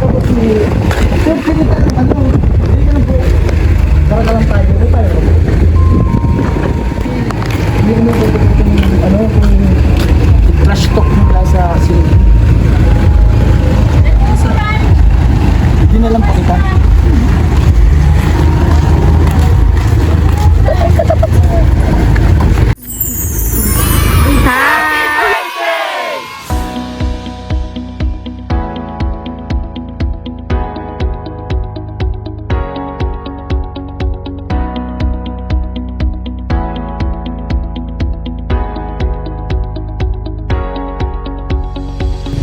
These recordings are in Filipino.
Tapos sir, pinita ng ano, hindi ka na po. Karga lang tayo, hindi tayo. Hindi ka na po kung ano, kung flash talk mula sa ceiling. Hindi na lang po kita.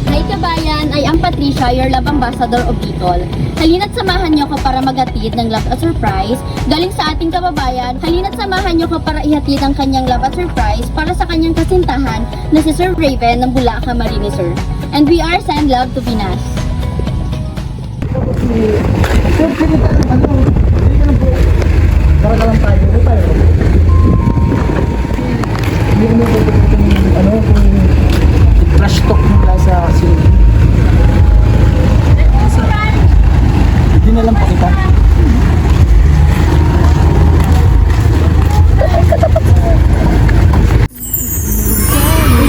Hi kabayan, I am Patricia, your love ambassador of Bicol. Halina't samahan niyo ko para maghatid ng love at surprise galing sa ating kababayan. Halina't samahan niyo ko para ihatid ang kanyang love at surprise para sa kanyang kasintahan na si Sir Raven ng Bulacan, Camarines, sir. And we are send love to Pinas. Sir, pinita ng ano, hindi ka na po. Karga lang tayo, hindi tayo. Hindi ka na po kung ano, kung flash talk mula sa ceiling. Hindi na lang po kita.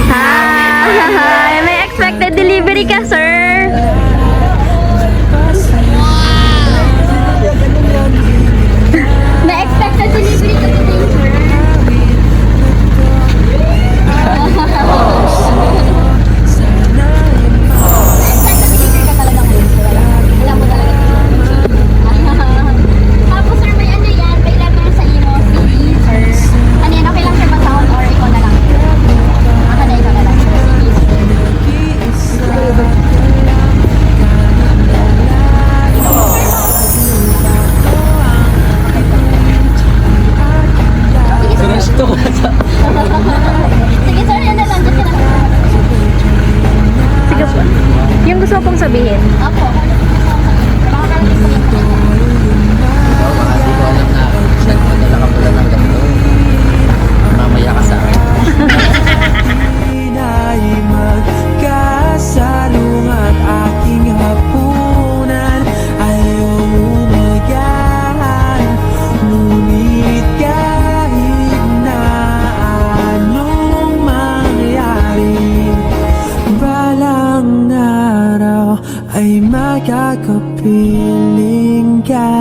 Hi! May expected delivery ka, sir? May expected delivery ka today, sir. Expected delivery ka talaga ngayon, sir. Alam mo talaga. Tapos, sir, may ano yan, may letter sa imo, CD, sir. Ano yan, okay lang sir ba sound or ikaw na lang? Aka na ikaw na lang, sir. Flash talk sa... Sige, sir, yan na lang. Diyan ka na. Sige po. Yung gusto kong sabihin. Opo. Baka karating sa iyo. Hindi ko alam na nagpadala ka pala ng ganito. Mamaya ka sa akin. Ay magkasalung at aking hapunan ayaw umagahan. Ngunit kahit na anong mangyari, balang araw ay makakapiling ka.